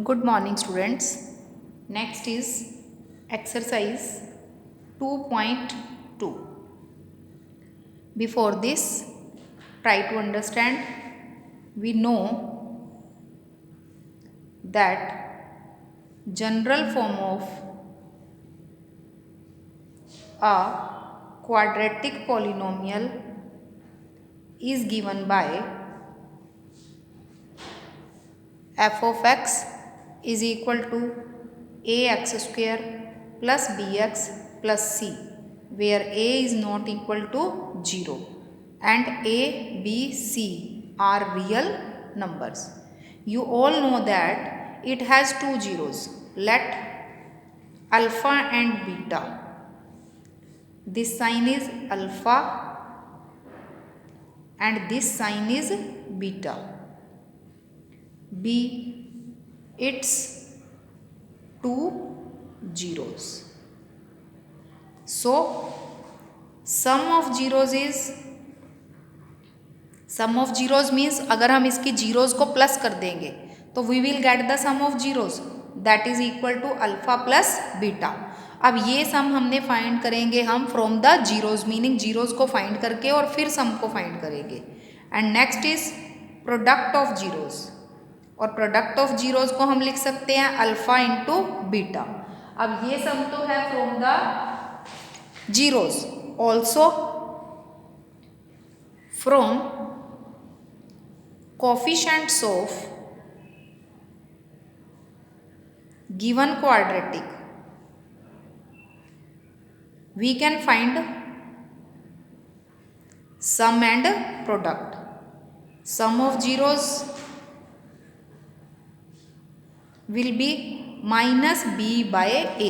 Good morning, students. Next is exercise 2.2. Before this, try to understand. We know that general form of a quadratic polynomial is given by f of x is equal to ax square plus bx plus c, where a is not equal to 0 and a, b, c are real numbers. You all know that it has two zeros. Let alpha and beta. This sign is alpha and this sign is beta. B, its two zeros. So, sum of zeros means अगर हम इसकी zeros को plus कर देंगे तो we will get the sum of zeros that is equal to alpha plus beta. अब ये sum हमने फाइंड करेंगे हम from the zeros, meaning zeros को फाइंड करके और फिर सम को फाइंड करेंगे. And next is product of zeros, और प्रोडक्ट ऑफ जीरोस को हम लिख सकते हैं अल्फा इंटू बीटा. अब ये सम तो है from the zeros, also from coefficients of given quadratic we can find sum and product. Sum of zeros will be minus b by a.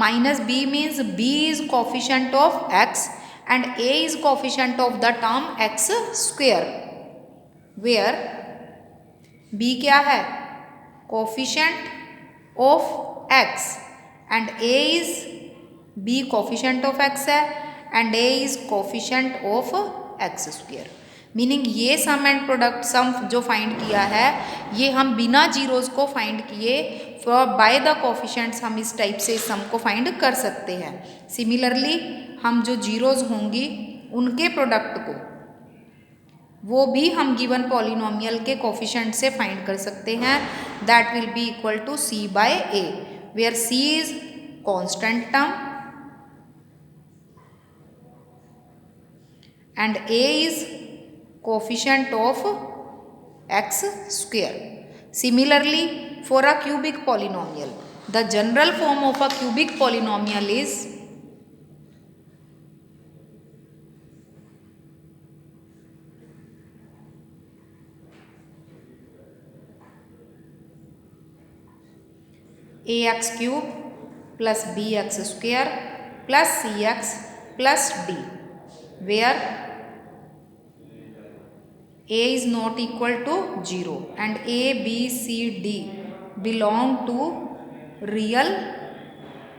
Minus b means b is coefficient of x and a is coefficient of the term x square, where b क्या है, coefficient of x and a is b coefficient of x है and a is coefficient of x square. Meaning ये सम and product सम जो find किया है ये हम बिना जीरोस को फाइंड किए बाय द कोफिशेंट्स हम इस टाइप से इस सम को फाइंड कर सकते हैं. सिमिलरली हम जो जीरोस होंगी उनके प्रोडक्ट को वो भी हम गिवन पॉलिनोमियल के कोफिशेंट से फाइंड कर सकते हैं. That will be equal to c by a, where c is constant term and a is coefficient of x square. Similarly for a cubic polynomial, the general form of a cubic polynomial is ax cube plus bx square plus cx plus d, where a is not equal to 0 and a, b, c, d belong to real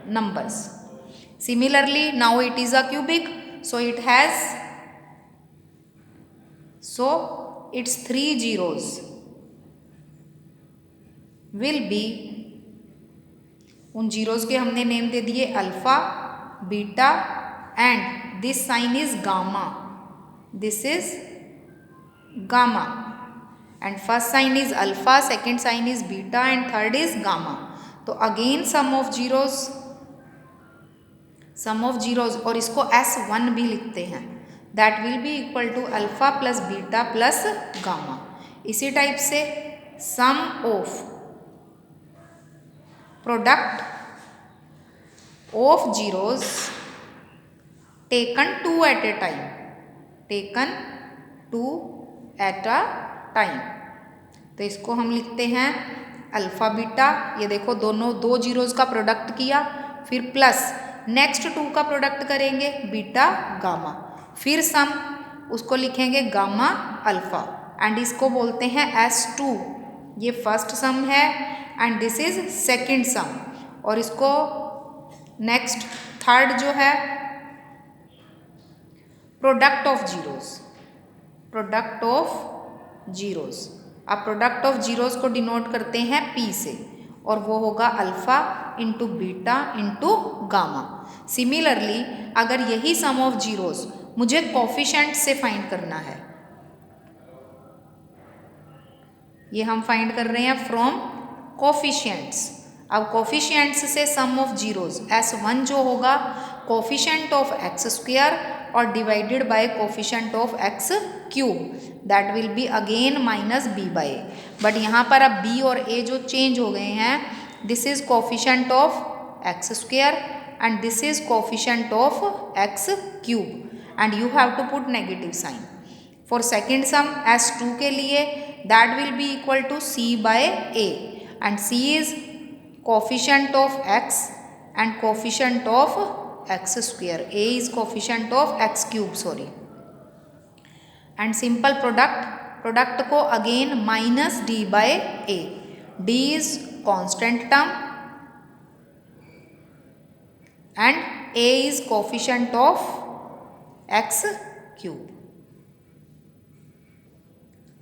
numbers. Similarly, now it is a cubic, so its three zeros will be, उन zeros के हमने name दे दिए alpha, beta and this sign is gamma. This is gamma and first sign is alpha, second sign is beta and third is gamma. तो again sum of zeros और इसको S1 भी लिखते हैं. That will be equal to alpha plus beta plus gamma. इसी type से sum of product of zeros taken two at a time. तो इसको हम लिखते हैं अल्फा बीटा. ये देखो दोनों दो जीरोस का प्रोडक्ट किया, फिर प्लस नेक्स्ट टू का प्रोडक्ट करेंगे बीटा गामा, फिर सम उसको लिखेंगे गामा अल्फा एंड इसको बोलते हैं S2. ये फर्स्ट सम है and this is second sum, और इसको नेक्स्ट थर्ड जो है प्रोडक्ट ऑफ जीरोस. अब प्रोडक्ट ऑफ जीरोस को डिनोट करते हैं P से और वो होगा alpha into beta into gamma. Similarly अगर यही सम ऑफ जीरोस मुझे कोफिशिएंट से फाइंड करना है, ये हम फाइंड कर रहे हैं फ्रॉम कोफिशिएंट्स। अब कोफिशिएंट्स से सम ऑफ जीरोस S1 जो होगा कोफिशिएंट ऑफ एक्स स्क्वायर और divided by coefficient of x cube, that will be again minus B by a. But यहाँ पर अब बी और ए जो चेंज हो गए हैं, this is coefficient of x square and this is coefficient of x cube and you have to put negative sign. For second sum S2 के लिए that will be equal to C by A and C is coefficient of x and coefficient of x square, A is coefficient of x cube, sorry, and simple product को again minus d by A, d is constant term and A is coefficient of x cube।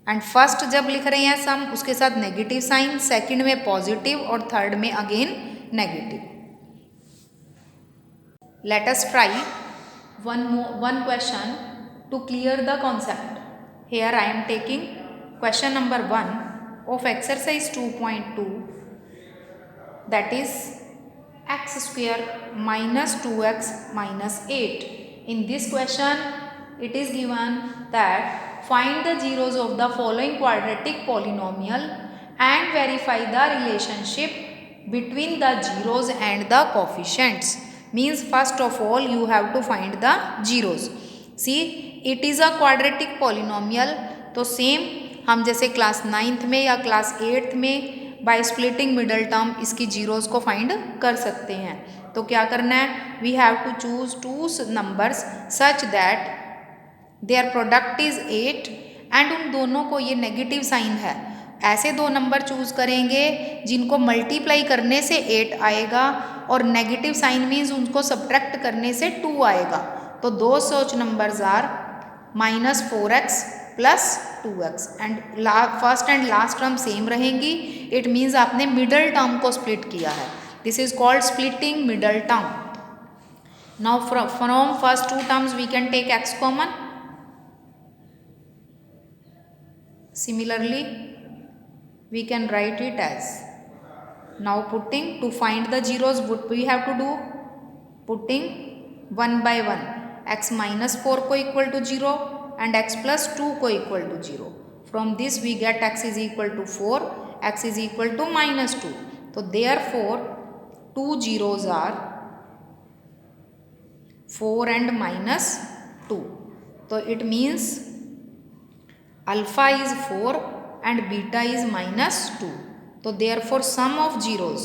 And first जब लिख रहे हैं सम उसके साथ negative sign, second में positive और third में again negative. Let us try one question to clear the concept. Here I am taking question number 1 of exercise 2.2, that is x square minus 2x minus 8. In this question it is given that find the zeros of the following quadratic polynomial and verify the relationship between the zeros and the coefficients. Means first of all you have to find the zeros. See, it is a quadratic polynomial, तो same हम जैसे class 9th में या class 8th में by splitting middle term इसकी zeros को find कर सकते हैं। तो क्या करना है, we have to choose two numbers such that their product is 8 and उन दोनों को ये नेगेटिव साइन है। ऐसे दो नंबर चूज करेंगे जिनको मल्टीप्लाई करने से 8 आएगा और नेगेटिव साइन मीन्स उनको सब्ट्रैक्ट करने से 2 आएगा। तो दो such numbers are -4x plus 2x and first and last term same रहेंगी। इट मीन्स आपने मिडल टर्म को स्प्लिट किया है। This is called splitting middle term. Now from first two terms we can take x common. Similarly we can write it as, now putting to find the zeros what we have to do, putting one by one x minus 4 को equal to 0 and x plus 2 को equal to 0. From this we get x is equal to 4, x is equal to minus 2. So therefore two zeros are 4 and minus 2. So it means alpha is 4 and beta is minus 2. So therefore sum of zeros,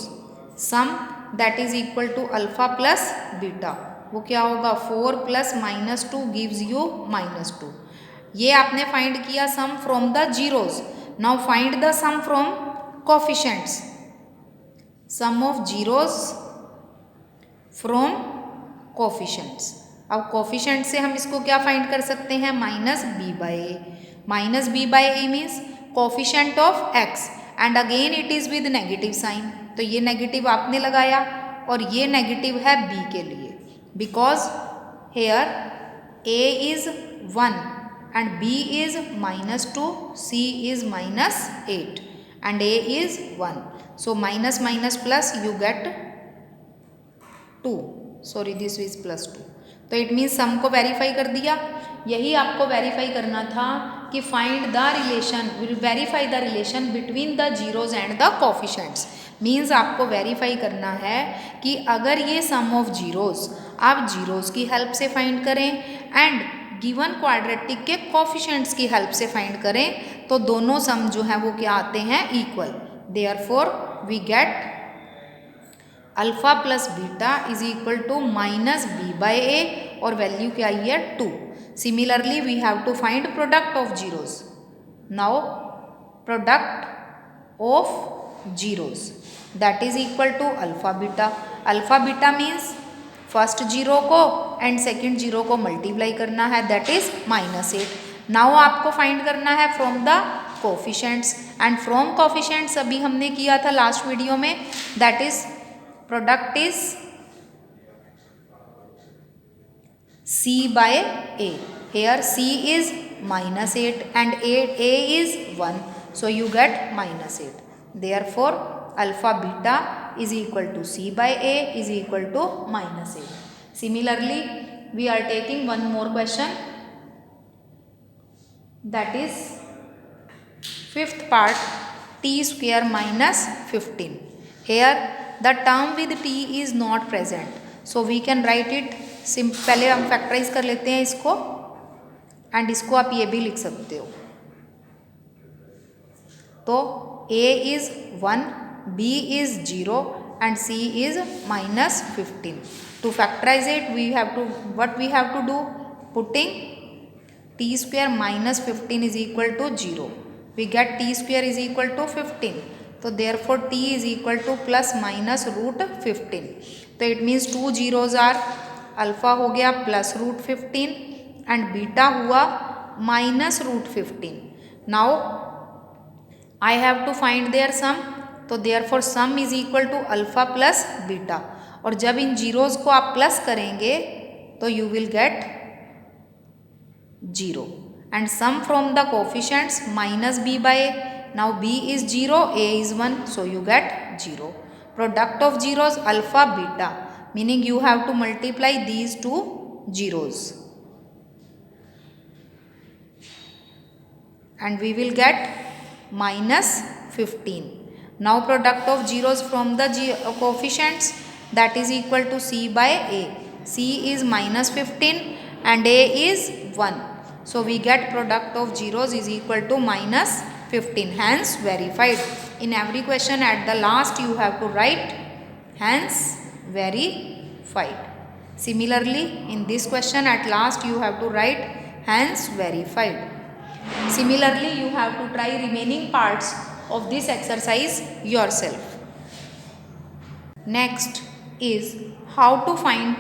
sum that is equal to alpha plus beta, वो क्या होगा 4 plus minus 2 gives you minus 2. ये आपने find किया sum from the zeros. Now find the sum from coefficients. Sum of zeros from coefficients. अब coefficient से हम इसको क्या फाइंड कर सकते हैं, minus B by A. Minus B by A means coefficient of x and again it is with negative sign. तो ये नेगेटिव आपने लगाया और ये नेगेटिव है b के लिए, because here a is 1 and b is -2, c is -8 and a is 1. So minus minus plus you get 2, sorry this is +2. तो इट मीन्स सम को वेरीफाई कर दिया। यही आपको वेरीफाई करना था कि find the relation, will verify the relation between the zeros and the coefficients. Means आपको वेरीफाई करना है कि अगर ये सम ऑफ जीरोज आप जीरोज की हेल्प से फाइंड करें एंड गिवन क्वाड्रेटिक के कोफिशिएंट्स की हेल्प से फाइंड करें तो दोनों सम जो है वो क्या आते हैं, equal. Therefore we get alpha plus beta is equal to minus B by A और वैल्यू क्या आई है 2. Similarly we have to find product of zeros. Now product of zeros that is equal to alpha beta. Alpha beta means first zero को and second zero को multiply करना है, that is -8. Now आपको find करना है from the coefficients and from coefficients अभी हमने किया था लास्ट वीडियो में, that is product is C by A. Here C is -8 and A is 1. So you get -8. Therefore alpha beta is equal to C by A is equal to -8. Similarly, we are taking one more question, that is fifth part, t square minus 15. Here the term with t is not present, so we can write it पहले हम factorise कर लेते हैं इसको, and इसको आप ये भी लिख सकते हो। तो a is 1, b is 0 and c is -15. To factorise it we have to what we have to do, putting t square minus 15 is equal to 0. We get t square is equal to 15. तो therefore t is equal to plus minus root 15. तो it means 2 zeros are, alpha हो गया plus root 15 and beta हुआ minus root 15. Now I have to find their sum, तो therefore sum is equal to alpha plus beta, और जब इन zeros को आप प्लस करेंगे तो you will get 0 and sum from the coefficients minus B by A. Now b is 0, a is 1, so you get 0. Product of zeros alpha beta, meaning you have to multiply these two zeros and we will get -15. Now product of zeros from the coefficients, that is equal to c by a. c is -15 and a is 1, so we get product of zeros is equal to -15, hence verified. In every question at the last you have to write hence verified. Similarly, in this question at last you have to write hence verified. Similarly, you have to try remaining parts of this exercise yourself. Next is how to find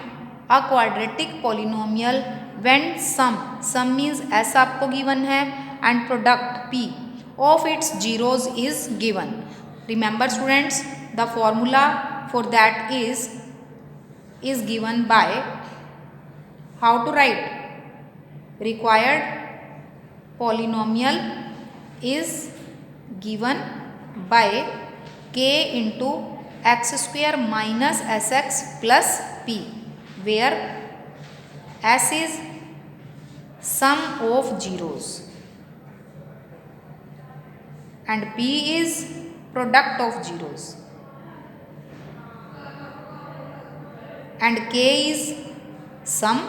a quadratic polynomial when sum means s आपको given है and product p of its zeros is given. Remember students, the formula for that is given by, how to write, required polynomial is given by k into x square minus sx plus p, where s is sum of zeros and p is product of zeros and k is some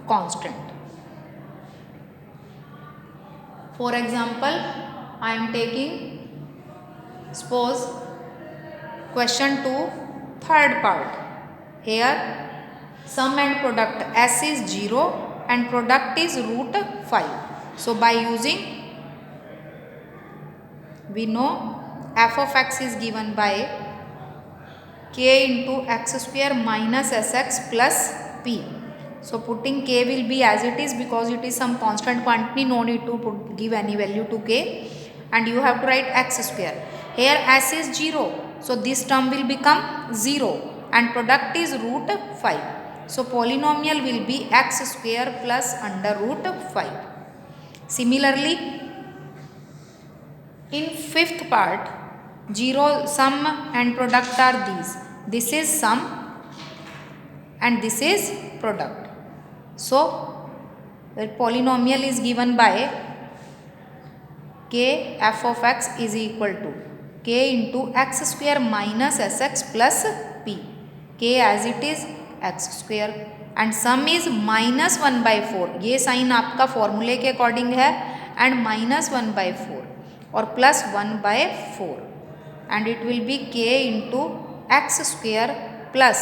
constant. For example, I am taking, suppose question 2 third part. Here sum and product s is 0 and product is root 5. So by using, we know f of x is given by k into x square minus sx plus p. So putting k will be as it is because it is some constant quantity, no need to give any value to k, and you have to write x square. Here s is 0, so this term will become 0 and product is root 5. So polynomial will be x square plus under root 5. Similarly, in fifth part, sum and product are these. This is sum and this is product. So the polynomial is given by k f of x is equal to k into x square minus sx plus p. K as it is x square and sum is -1/4. ये sign आपका फॉर्मूले के according है and -1/4 और +1/4 and it will be k into x square plus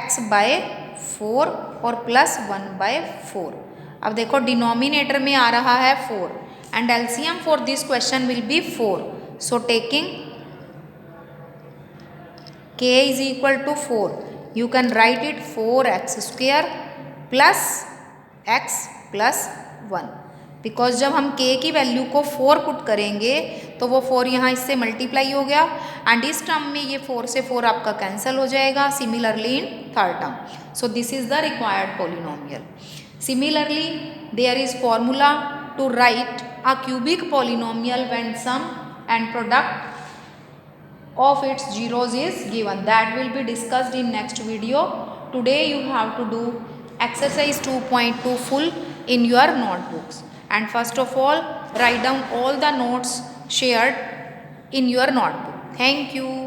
x by 4 और +1/4. अब देखो denominator में आ रहा है 4 and LCM for this question will be 4. So taking k is equal to 4, you can write it 4x square plus x plus 1. Because जब हम k की value को 4 पुट करेंगे तो वो 4 यहाँ इससे मल्टीप्लाई हो गया एंड इस टर्म में ये 4 से 4 आपका कैंसिल हो जाएगा. Similarly in third term. So this is the required polynomial. Similarly there is formula to write a cubic polynomial when sum and product of its zeros is given. That will be discussed in next video. Today you have to do exercise 2.2 full in your notebooks, and first of all write down all the notes shared in your notebook. Thank you.